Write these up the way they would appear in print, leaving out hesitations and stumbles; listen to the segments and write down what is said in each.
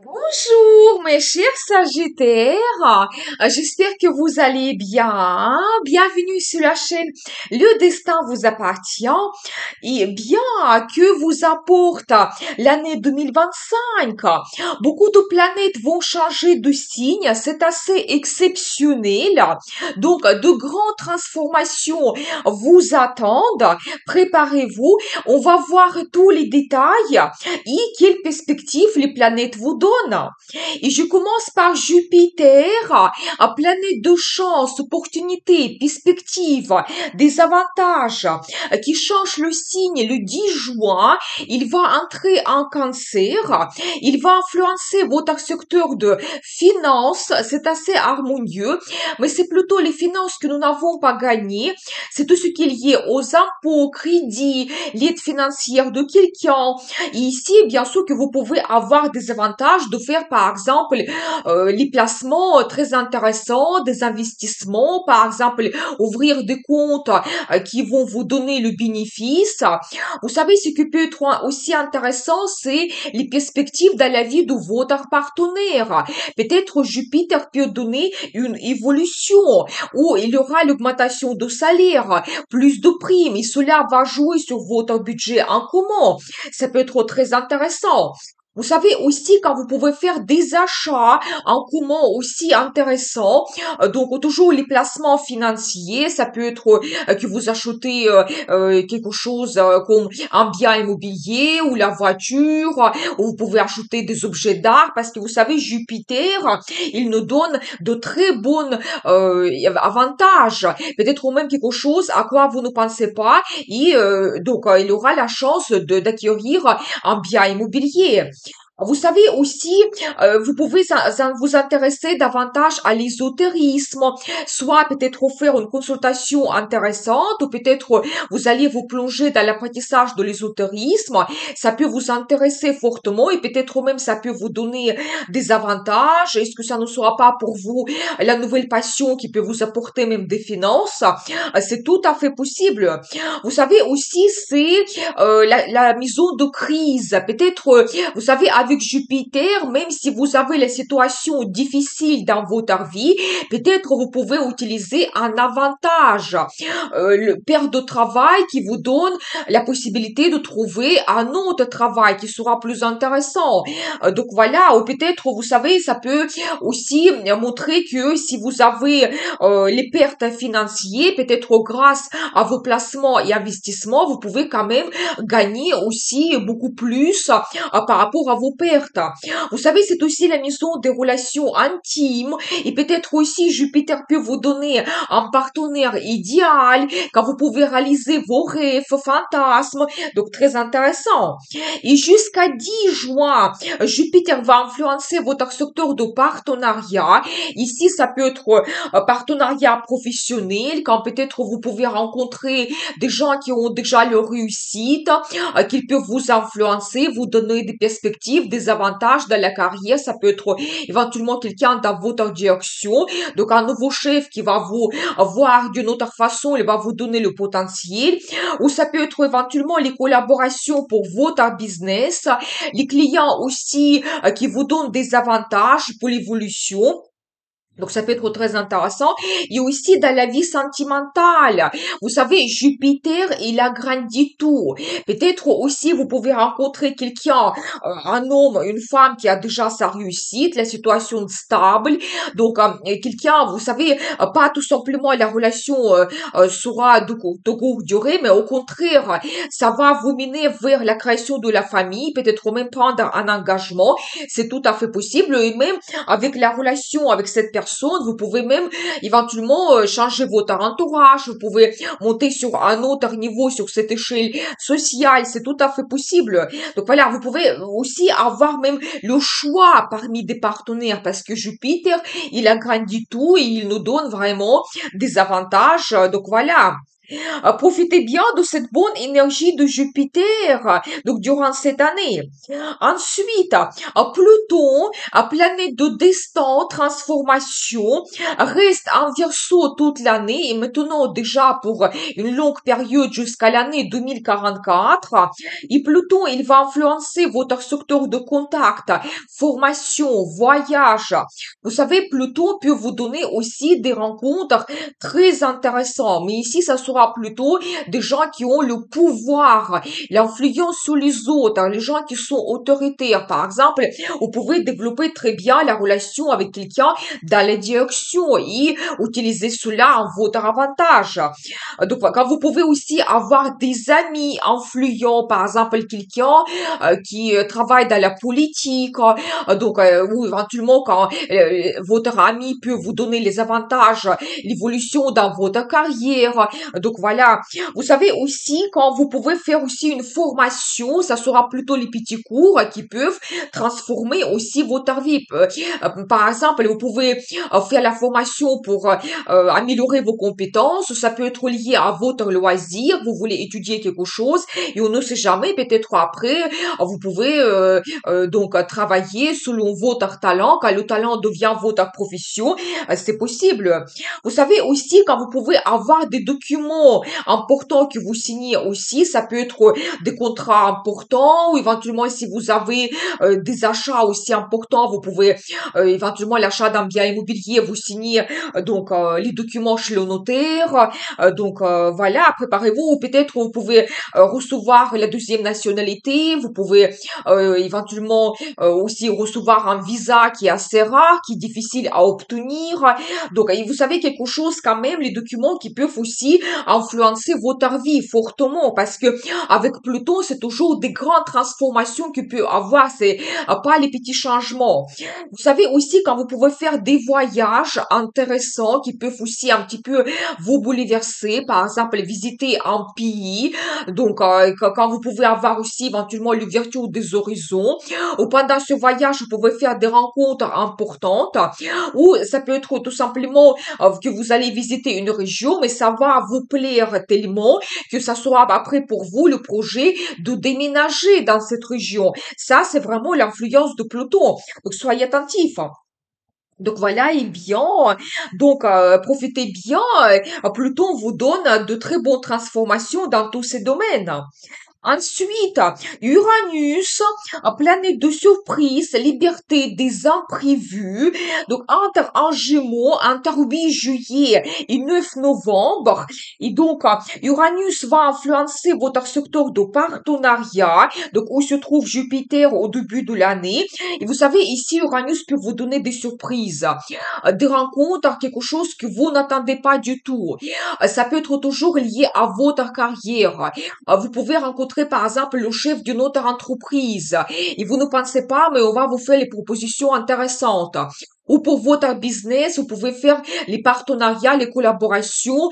Bonjour mes chers Sagittaires, j'espère que vous allez bien. Bienvenue sur la chaîne Le Destin vous appartient et bien que vous apporte l'année 2025. Beaucoup de planètes vont changer de signe, c'est assez exceptionnel. Donc de grandes transformations vous attendent. Préparez-vous, on va voir tous les détails et quelles perspectives les planètes vous donnent. Et je commence par Jupiter, planète de chance, opportunité, perspective, des avantages, qui change le signe le 10 juin. Il va entrer en cancer. Il va influencer votre secteur de finances. C'est assez harmonieux, mais c'est plutôt les finances que nous n'avons pas gagnées. C'est tout ce qui est lié aux impôts, crédits, l'aide financière de quelqu'un. Et ici, bien sûr que vous pouvez avoir des avantages de faire, par exemple, les placements très intéressants, des investissements, par exemple, ouvrir des comptes qui vont vous donner le bénéfice. Vous savez, ce qui peut être aussi intéressant, c'est les perspectives dans la vie de votre partenaire. Peut-être Jupiter peut donner une évolution où il y aura l'augmentation de salaire, plus de primes, et cela va jouer sur votre budget en commun. Ça peut être très intéressant. Vous savez aussi quand vous pouvez faire des achats en commun aussi intéressants. Donc toujours les placements financiers, ça peut être que vous achetez quelque chose comme un bien immobilier ou la voiture, ou vous pouvez acheter des objets d'art parce que vous savez Jupiter, il nous donne de très bons avantages. Peut-être même quelque chose à quoi vous ne pensez pas et donc il aura la chance d'acquérir un bien immobilier. Vous savez aussi, vous pouvez vous intéresser davantage à l'ésotérisme, soit peut-être faire une consultation intéressante, ou peut-être vous allez vous plonger dans l'apprentissage de l'ésotérisme. Ça peut vous intéresser fortement et peut-être même ça peut vous donner des avantages. Est-ce que ça ne sera pas pour vous la nouvelle passion qui peut vous apporter même des finances? C'est tout à fait possible. Vous savez aussi, c'est la maison de crise. Peut-être, vous savez, avec Jupiter, même si vous avez les situations difficiles dans votre vie, peut-être vous pouvez utiliser un avantage, le perte de travail qui vous donne la possibilité de trouver un autre travail qui sera plus intéressant. Donc voilà, ou peut-être, vous savez, ça peut aussi montrer que si vous avez les pertes financières, peut-être grâce à vos placements et investissements, vous pouvez quand même gagner aussi beaucoup plus par rapport à vos pertes. Vous savez, c'est aussi la maison des relations intimes et peut-être aussi Jupiter peut vous donner un partenaire idéal quand vous pouvez réaliser vos rêves, fantasmes. Donc très intéressant. Et jusqu'à 10 juin, Jupiter va influencer votre secteur de partenariat. Ici, ça peut être partenariat professionnel, quand peut-être vous pouvez rencontrer des gens qui ont déjà leur réussite, qui peuvent vous influencer, vous donner des perspectives, des avantages dans la carrière. Ça peut être éventuellement quelqu'un dans votre direction. Donc, un nouveau chef qui va vous voir d'une autre façon, il va vous donner le potentiel. Ou ça peut être éventuellement les collaborations pour votre business, les clients aussi qui vous donnent des avantages pour l'évolution. Donc ça peut être très intéressant. Et aussi dans la vie sentimentale. Vous savez, Jupiter, il agrandit tout. Peut-être aussi vous pouvez rencontrer quelqu'un, un homme, une femme qui a déjà sa réussite, la situation stable. Donc quelqu'un, vous savez, pas tout simplement la relation sera de courte durée, mais au contraire, ça va vous mener vers la création de la famille, peut-être même prendre un engagement. C'est tout à fait possible. Et même avec la relation avec cette personne, vous pouvez même éventuellement changer votre entourage, vous pouvez monter sur un autre niveau sur cette échelle sociale, c'est tout à fait possible. Donc voilà, vous pouvez aussi avoir même le choix parmi des partenaires parce que Jupiter, il agrandit tout et il nous donne vraiment des avantages. Donc voilà. Profitez bien de cette bonne énergie de Jupiter, donc durant cette année. Ensuite, Pluton, planète de destin, transformation, reste en Verseau toute l'année et maintenant déjà pour une longue période jusqu'à l'année 2044. Et Pluton, il va influencer votre secteur de contact, formation, voyage. Vous savez, Pluton peut vous donner aussi des rencontres très intéressantes. Mais ici, ça sera plutôt des gens qui ont le pouvoir, l'influence sur les autres, les gens qui sont autoritaires. Par exemple, vous pouvez développer très bien la relation avec quelqu'un dans les directions et utiliser cela en votre avantage. Donc, quand vous pouvez aussi avoir des amis influents, par exemple, quelqu'un qui travaille dans la politique, ou éventuellement quand votre ami peut vous donner les avantages, l'évolution dans votre carrière. Donc voilà. Vous savez aussi quand vous pouvez faire aussi une formation, ça sera plutôt les petits cours qui peuvent transformer aussi votre vie. Par exemple, vous pouvez faire la formation pour améliorer vos compétences. Ça peut être lié à votre loisir. Vous voulez étudier quelque chose et on ne sait jamais. Peut-être après, vous pouvez donc travailler selon votre talent. Quand le talent devient votre profession, c'est possible. Vous savez aussi quand vous pouvez avoir des documents importants que vous signez aussi. Ça peut être des contrats importants ou éventuellement si vous avez des achats aussi importants, vous pouvez éventuellement l'achat d'un bien immobilier, vous signez les documents chez le notaire. Voilà, préparez-vous. Peut-être vous pouvez recevoir la deuxième nationalité. Vous pouvez éventuellement aussi recevoir un visa qui est assez rare, qui est difficile à obtenir. Donc, vous savez quelque chose quand même, les documents qui peuvent aussi influencer votre vie fortement parce que avec Pluton, c'est toujours des grandes transformations qu'il peut avoir. C'est pas les petits changements. Vous savez aussi quand vous pouvez faire des voyages intéressants qui peuvent aussi un petit peu vous bouleverser, par exemple visiter un pays, quand vous pouvez avoir aussi éventuellement l'ouverture des horizons, ou pendant ce voyage vous pouvez faire des rencontres importantes, ou ça peut être tout simplement que vous allez visiter une région, mais ça va vous plaire tellement que ça sera après pour vous le projet de déménager dans cette région. Ça, c'est vraiment l'influence de Pluton. Donc, soyez attentifs. Donc voilà, et bien, profitez bien. Pluton vous donne de très bonnes transformations dans tous ces domaines. Ensuite, Uranus, planète de surprise, liberté des imprévus. Donc, entre en Gémeaux, entre 8 juillet et 9 novembre. Et Uranus va influencer votre secteur de partenariat. Donc, où se trouve Jupiter au début de l'année. Et vous savez, ici, Uranus peut vous donner des surprises, des rencontres, quelque chose que vous n'attendez pas du tout. Ça peut être toujours lié à votre carrière. Vous pouvez rencontrer par exemple le chef d'une autre entreprise et vous ne pensez pas, mais on va vous faire les propositions intéressantes. Ou pour votre business, vous pouvez faire les partenariats, les collaborations,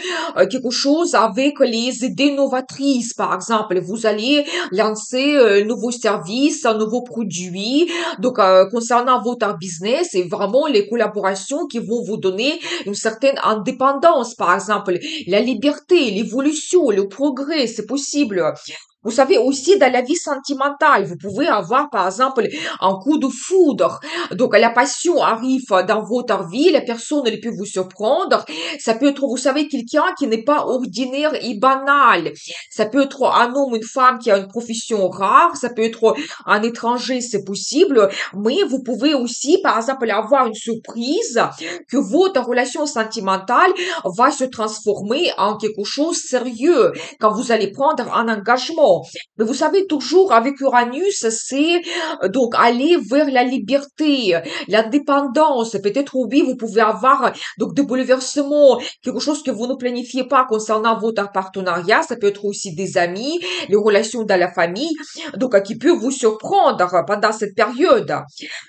quelque chose avec les idées novatrices. Par exemple, vous allez lancer un nouveau service, un nouveau produit. Concernant votre business, c'est vraiment les collaborations qui vont vous donner une certaine indépendance. Par exemple, la liberté, l'évolution, le progrès, c'est possible. Vous savez aussi dans la vie sentimentale, vous pouvez avoir par exemple un coup de foudre. Donc la passion arrive dans votre vie, la personne elle peut vous surprendre. Ça peut être, vous savez, quelqu'un qui n'est pas ordinaire et banal. Ça peut être un homme, une femme qui a une profession rare. Ça peut être un étranger, c'est possible. Mais vous pouvez aussi par exemple avoir une surprise que votre relation sentimentale va se transformer en quelque chose de sérieux quand vous allez prendre un engagement. Mais vous savez, toujours avec Uranus, c'est aller vers la liberté, l'indépendance. Peut-être oui, vous pouvez avoir des bouleversements, quelque chose que vous ne planifiez pas concernant votre partenariat. Ça peut être aussi des amis, les relations dans la famille, qui peut vous surprendre pendant cette période.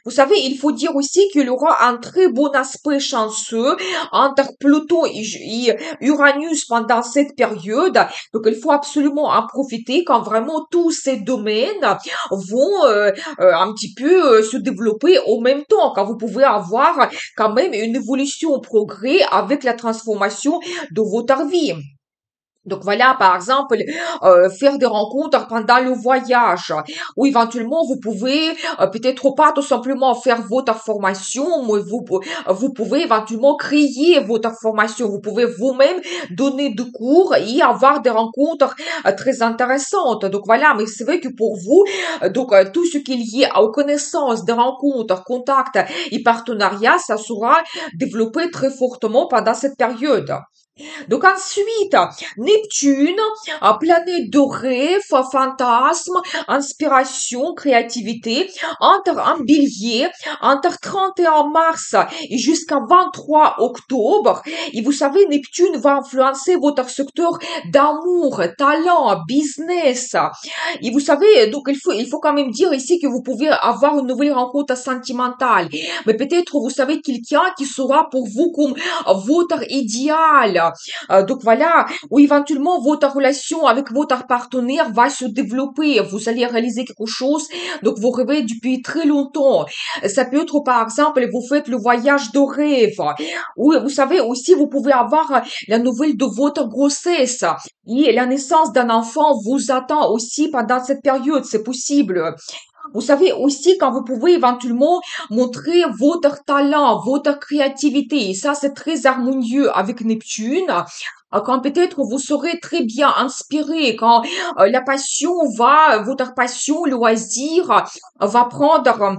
Vous savez, il faut dire aussi qu'il y aura un très bon aspect chanceux entre Pluton et Uranus pendant cette période. Donc, il faut absolument en profiter quand vraiment tous ces domaines vont un petit peu se développer au même temps, quand vous pouvez avoir quand même une évolution au progrès avec la transformation de votre vie. Donc voilà, par exemple, faire des rencontres pendant le voyage, ou éventuellement vous pouvez peut-être pas tout simplement faire votre formation, mais vous pouvez éventuellement créer votre formation. Vous pouvez vous-même donner des cours et avoir des rencontres très intéressantes. Donc voilà, mais c'est vrai que pour vous, tout ce qui est lié aux connaissances, des rencontres, contacts et partenariats, ça sera développé très fortement pendant cette période. Donc ensuite, Neptune, planète de rêve, fantasme, inspiration, créativité, entre en bélier, entre 31 mars et jusqu'à 23 octobre. Et vous savez, Neptune va influencer votre secteur d'amour, talent, business. Et vous savez, donc il faut quand même dire ici que vous pouvez avoir une nouvelle rencontre sentimentale. Mais peut-être vous savez quelqu'un qui sera pour vous comme votre idéal. Donc voilà, ou éventuellement votre relation avec votre partenaire va se développer. Vous allez réaliser quelque chose, donc vous rêvez depuis très longtemps. Ça peut être par exemple, vous faites le voyage de rêve. Ou vous savez aussi, vous pouvez avoir la nouvelle de votre grossesse. Et la naissance d'un enfant vous attend aussi pendant cette période, c'est possible. Vous savez aussi quand vous pouvez éventuellement montrer votre talent, votre créativité. Et ça, c'est très harmonieux avec Neptune. Quand peut-être vous serez très bien inspiré, quand la passion va, votre passion, loisir va prendre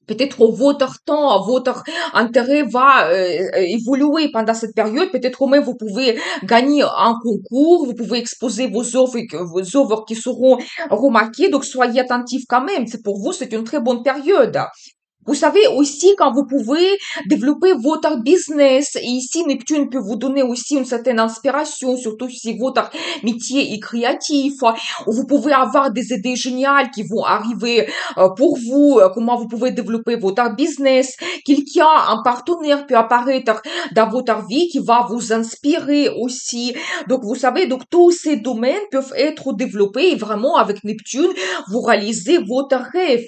peut-être votre temps, votre intérêt va évoluer pendant cette période. Peut-être même vous pouvez gagner un concours, vous pouvez exposer vos œuvres qui seront remarquées. Donc soyez attentifs quand même. C'est pour vous, c'est une très bonne période. Vous savez aussi quand vous pouvez développer votre business. Et ici, Neptune peut vous donner aussi une certaine inspiration, surtout si votre métier est créatif. Ou vous pouvez avoir des idées géniales qui vont arriver pour vous, comment vous pouvez développer votre business. Quelqu'un, un partenaire peut apparaître dans votre vie qui va vous inspirer aussi. Donc, vous savez, donc tous ces domaines peuvent être développés et vraiment avec Neptune, vous réalisez votre rêve.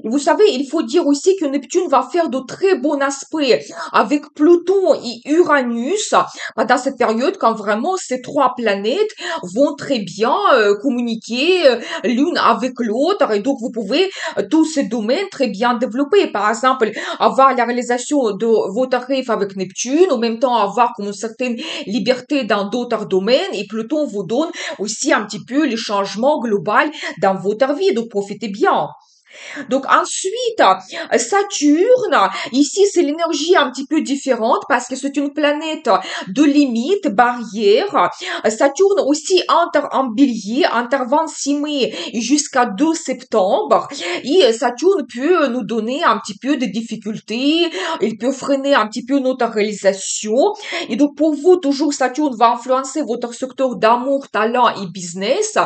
Et vous savez, il faut dire aussi que Neptune va faire de très bons aspects avec Pluton et Uranus dans cette période quand vraiment ces trois planètes vont très bien communiquer l'une avec l'autre et donc vous pouvez tous ces domaines très bien développer. Par exemple, avoir la réalisation de votre rêve avec Neptune, en même temps avoir comme une certaine liberté dans d'autres domaines et Pluton vous donne aussi un petit peu les changements globaux dans votre vie. Donc profitez bien. Donc ensuite, Saturne, ici c'est l'énergie un petit peu différente parce que c'est une planète de limite, barrière. Saturne aussi entre en bélier, entre 26 mai et jusqu'à 2 septembre. Et Saturne peut nous donner un petit peu de difficultés, il peut freiner un petit peu notre réalisation. Et donc pour vous, toujours Saturne va influencer votre secteur d'amour, talent et business.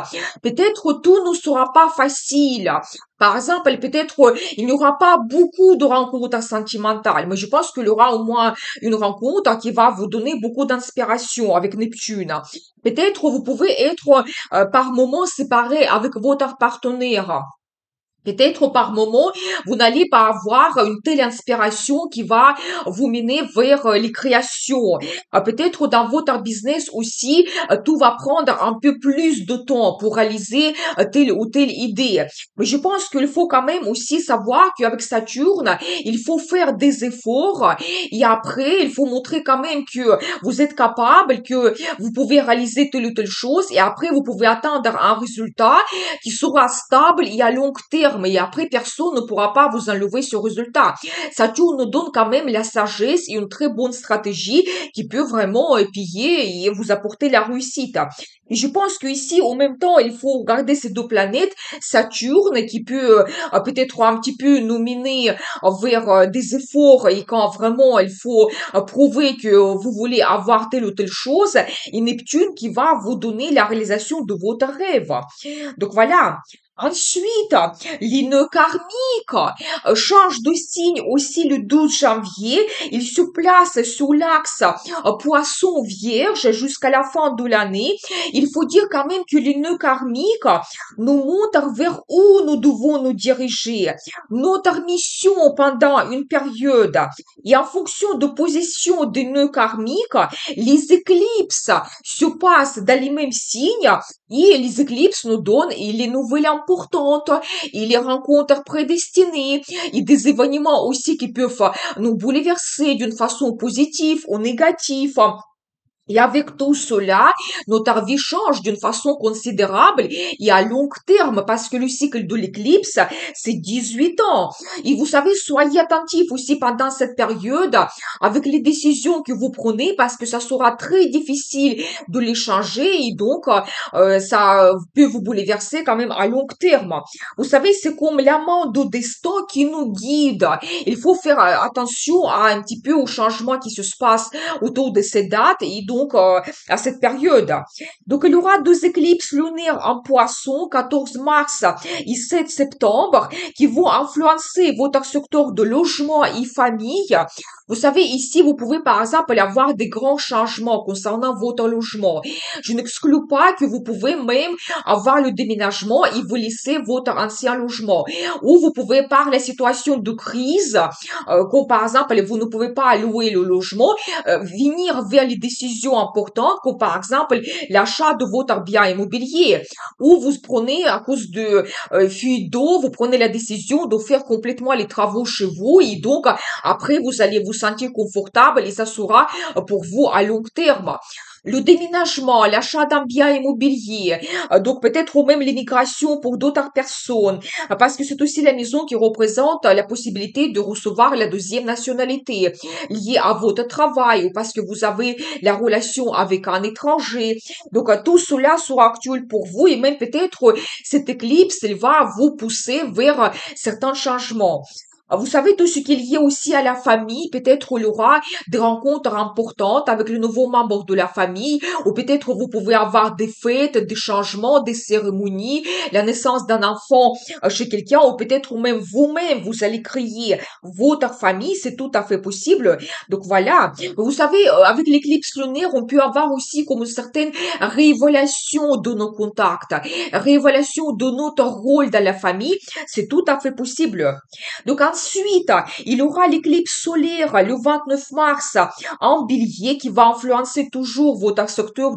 Peut-être tout ne sera pas facile. Par exemple, peut-être il n'y aura pas beaucoup de rencontres sentimentales, mais je pense qu'il y aura au moins une rencontre qui va vous donner beaucoup d'inspiration avec Neptune. Peut-être vous pouvez être par moments séparés avec votre partenaire. Peut-être par moment, vous n'allez pas avoir une telle inspiration qui va vous mener vers les créations. Peut-être dans votre business aussi, tout va prendre un peu plus de temps pour réaliser telle ou telle idée. Mais je pense qu'il faut quand même aussi savoir qu'avec Saturne, il faut faire des efforts et après, il faut montrer quand même que vous êtes capable, que vous pouvez réaliser telle ou telle chose et après, vous pouvez atteindre un résultat qui sera stable et à long terme. Et après, personne ne pourra pas vous enlever ce résultat. Saturne nous donne quand même la sagesse et une très bonne stratégie qui peut vraiment payer et vous apporter la réussite. Et je pense qu'ici, en même temps, il faut regarder ces deux planètes. Saturne, qui peut peut-être un petit peu nous mener vers des efforts et quand vraiment il faut prouver que vous voulez avoir telle ou telle chose. Et Neptune qui va vous donner la réalisation de votre rêve. Donc voilà. Ensuite, les nœuds karmiques changent de signe aussi le 12 janvier. Ils se placent sur l'axe poisson vierge jusqu'à la fin de l'année. Il faut dire quand même que les nœuds karmiques nous montrent vers où nous devons nous diriger. Notre mission pendant une période et en fonction de position des nœuds karmiques, les éclipses se passent dans les mêmes signes et les éclipses nous donnent les nouvelles importantes, et les rencontres prédestinées, et des événements aussi qui peuvent nous bouleverser d'une façon positive ou négative. Et avec tout cela, notre vie change d'une façon considérable et à long terme parce que le cycle de l'éclipse, c'est 18 ans. Et vous savez, soyez attentifs aussi pendant cette période avec les décisions que vous prenez parce que ça sera très difficile de les changer et donc ça peut vous bouleverser quand même à long terme. Vous savez, c'est comme l'amant de destin qui nous guide. Il faut faire attention à un petit peu aux changements qui se passent autour de ces dates et donc à cette période. Donc il y aura deux éclipses lunaires en Poisson, 14 mars et 7 septembre, qui vont influencer votre secteur de logement et famille. Vous savez, ici, vous pouvez par exemple avoir des grands changements concernant votre logement. Je n'exclus pas que vous pouvez même avoir le déménagement et vous laisser votre ancien logement. Ou vous pouvez par la situation de crise, comme par exemple, vous ne pouvez pas louer le logement, venir vers les décisions importantes, comme par exemple l'achat de votre bien immobilier, ou vous prenez à cause de fuite d'eau, vous prenez la décision de faire complètement les travaux chez vous et donc après vous allez vous sentir confortable et ça sera pour vous à long terme. Le déménagement, l'achat d'un bien immobilier, donc peut-être même l'immigration pour d'autres personnes, parce que c'est aussi la maison qui représente la possibilité de recevoir la deuxième nationalité liée à votre travail ou parce que vous avez la relation avec un étranger. Donc tout cela sera actuel pour vous et même peut-être cette éclipse, elle va vous pousser vers certains changements. Vous savez, tout ce qui est lié aussi à la famille, peut-être il y aura des rencontres importantes avec les nouveaux membres de la famille, ou peut-être vous pouvez avoir des fêtes, des changements, des cérémonies, la naissance d'un enfant chez quelqu'un, ou peut-être même vous-même, vous allez créer votre famille, c'est tout à fait possible. Donc voilà. Vous savez, avec l'éclipse lunaire, on peut avoir aussi comme une certaine révélation de nos contacts, révélation de notre rôle dans la famille, c'est tout à fait possible. Donc ensuite, il y aura l'éclipse solaire le 29 mars en bélier qui va influencer toujours votre secteur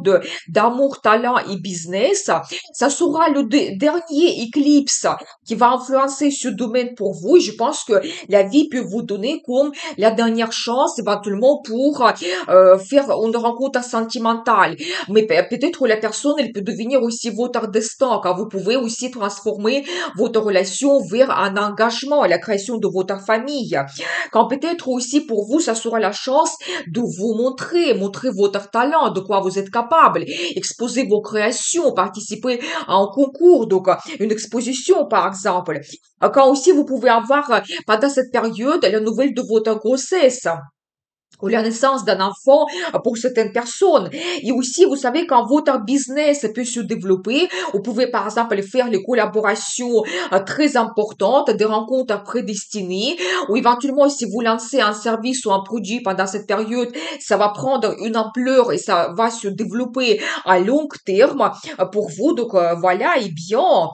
d'amour, talent et business. Ça sera le dernier éclipse qui va influencer ce domaine pour vous. Et je pense que la vie peut vous donner comme la dernière chance éventuellement pour faire une rencontre sentimentale. Mais peut-être la personne, elle peut devenir aussi votre destin car vous pouvez aussi transformer votre relation vers un engagement, la création de votre famille. Quand peut-être aussi pour vous, ça sera la chance de vous montrer votre talent, de quoi vous êtes capable, exposer vos créations, participer à un concours, donc une exposition par exemple. Quand aussi vous pouvez avoir pendant cette période la nouvelle de votre grossesse ou la naissance d'un enfant pour certaines personnes. Et aussi, vous savez, quand votre business peut se développer, vous pouvez par exemple faire les collaborations très importantes, des rencontres prédestinées, ou éventuellement si vous lancez un service ou un produit pendant cette période, ça va prendre une ampleur et ça va se développer à long terme pour vous. Donc voilà, et bien.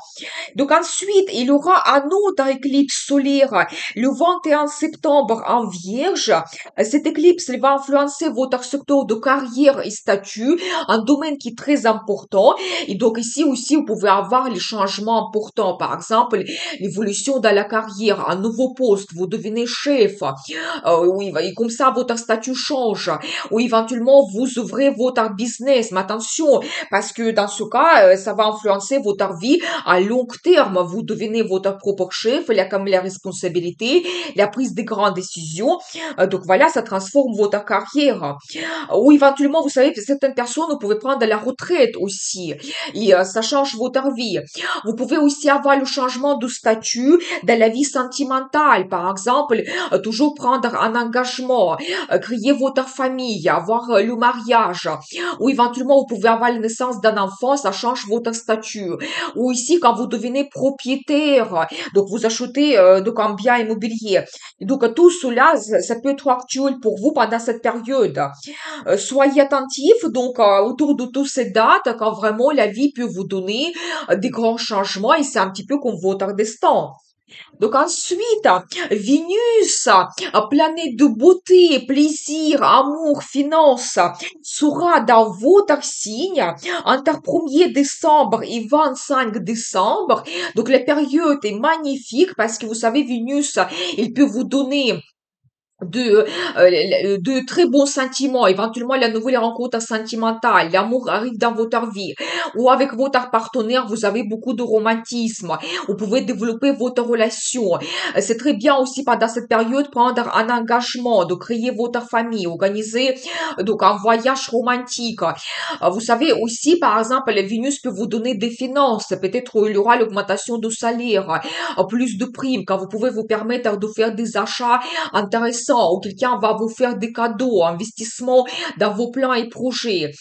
Donc ensuite, il y aura un autre éclipse solaire le 21 septembre en Vierge. Cette éclipse elle va influencer votre secteur de carrière et statut, un domaine qui est très important. Et donc ici aussi, vous pouvez avoir les changements importants. Par exemple, l'évolution dans la carrière, un nouveau poste, vous devenez chef. Oui, et comme ça, votre statut change. Ou éventuellement, vous ouvrez votre business. Mais attention, parce que dans ce cas, ça va influencer votre vie à long terme. Vous devenez votre propre chef, il y a comme la responsabilité, la prise de grandes décisions. Donc voilà, ça transforme transforme votre carrière. Ou éventuellement, vous savez, certaines personnes, vous pouvez prendre la retraite aussi. Et ça change votre vie. Vous pouvez aussi avoir le changement de statut dans la vie sentimentale. Par exemple, toujours prendre un engagement, créer votre famille, avoir le mariage. Ou éventuellement, vous pouvez avoir la naissance d'un enfant, ça change votre statut. Ou ici, quand vous devenez propriétaire, donc vous achetez donc un bien immobilier. Donc tout cela, ça peut être actuel pour vous pendant cette période. Soyez attentifs donc autour de toutes ces dates quand vraiment la vie peut vous donner des grands changements et c'est un petit peu comme votre destin. Donc ensuite, Vénus, planète de beauté, plaisir, amour, finance, sera dans votre signe entre 1er décembre et 25 décembre. Donc la période est magnifique parce que vous savez, Vénus, il peut vous donner de très bons sentiments, éventuellement la nouvelle rencontre sentimentale, l'amour arrive dans votre vie, ou avec votre partenaire, vous avez beaucoup de romantisme, vous pouvez développer votre relation. C'est très bien aussi pendant cette période prendre un engagement, de créer votre famille, organiser donc un voyage romantique. Vous savez aussi, par exemple, la Vénus peut vous donner des finances, peut-être il y aura l'augmentation de salaire, plus de primes, quand vous pouvez vous permettre de faire des achats intéressants, ou quelqu'un va vous faire des cadeaux, investissement dans vos plans et projets.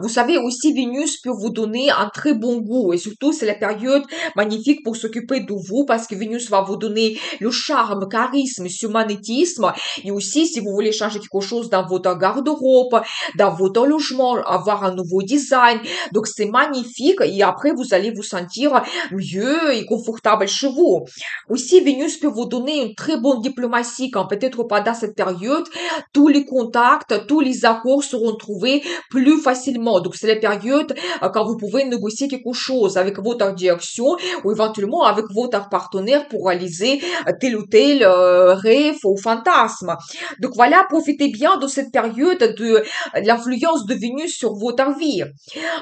Vous savez aussi, Vénus peut vous donner un très bon goût, et surtout, c'est la période magnifique pour s'occuper de vous, parce que Vénus va vous donner le charme, charisme, magnétisme, et aussi, si vous voulez changer quelque chose dans votre garde-robe, dans votre logement, avoir un nouveau design. Donc, c'est magnifique et après, vous allez vous sentir mieux et confortable chez vous. Aussi, Vénus peut vous donner une très bonne diplomatie quand peut-être pendant cette période, tous les contacts, tous les accords seront trouvés plus facilement. Donc, c'est la période quand vous pouvez négocier quelque chose avec votre direction ou éventuellement avec votre partenaire pour réaliser tel ou tel rêve ou fantasme. Donc, voilà, profitez bien de cette période de l'influence de Vénus sur votre vie.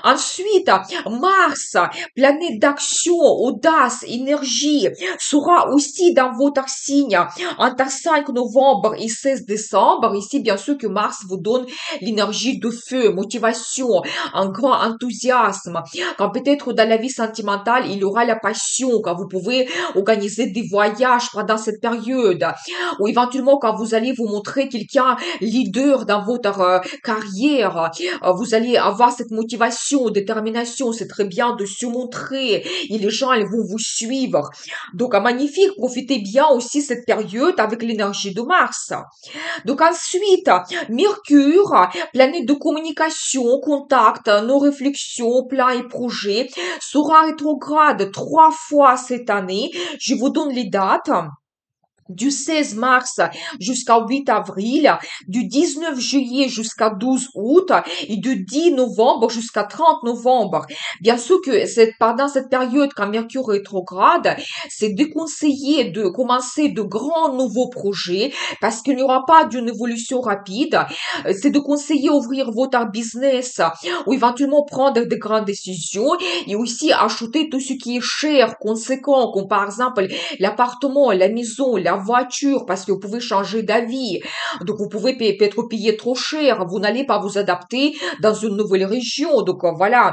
Ensuite, Mars, planète d'action, audace, énergie, sera aussi dans votre signe entre 5 novembre et 16 décembre. Ici, bien sûr que Mars vous donne l'énergie de feu, motivation, un grand enthousiasme. Quand peut-être dans la vie sentimentale, il y aura la passion, quand vous pouvez organiser des voyages pendant cette période, ou éventuellement quand vous allez vous montrer quelqu'un leader dans votre carrière, vous allez avoir cette motivation, détermination, c'est très bien de se montrer et les gens ils vont vous suivre. Donc magnifique, profitez bien aussi cette période avec l'énergie de Mars. Donc ensuite, Mercure, planète de communication, contact, nos réflexions, plans et projets, sera rétrograde 3 fois cette année. Je vous donne les dates du 16 mars jusqu'à 8 avril, du 19 juillet jusqu'à 12 août et du 10 novembre jusqu'à 30 novembre. Bien sûr que c'est pendant cette période quand Mercure est rétrograde, c'est déconseillé de commencer de grands nouveaux projets parce qu'il n'y aura pas d'une évolution rapide. C'est de conseiller ouvrir votre business ou éventuellement prendre de grandes décisions et aussi acheter tout ce qui est cher, conséquent, comme par exemple l'appartement, la maison, la voiture, parce que vous pouvez changer d'avis. Donc, vous pouvez peut-être payer trop cher. Vous n'allez pas vous adapter dans une nouvelle région. Donc, voilà.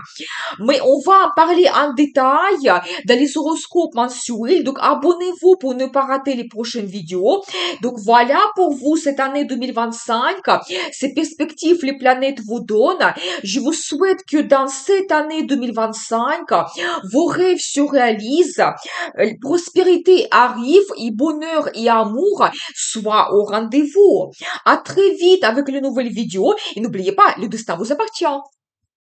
Mais on va en parler en détail dans les horoscopes mensuels. Donc, abonnez-vous pour ne pas rater les prochaines vidéos. Donc, voilà pour vous cette année 2025. Ces perspectives, les planètes vous donnent. Je vous souhaite que dans cette année 2025, vos rêves se réalisent, prospérité arrive et bonheur et amour soient au rendez-vous. À très vite avec les nouvelles vidéos et n'oubliez pas, le destin vous appartient.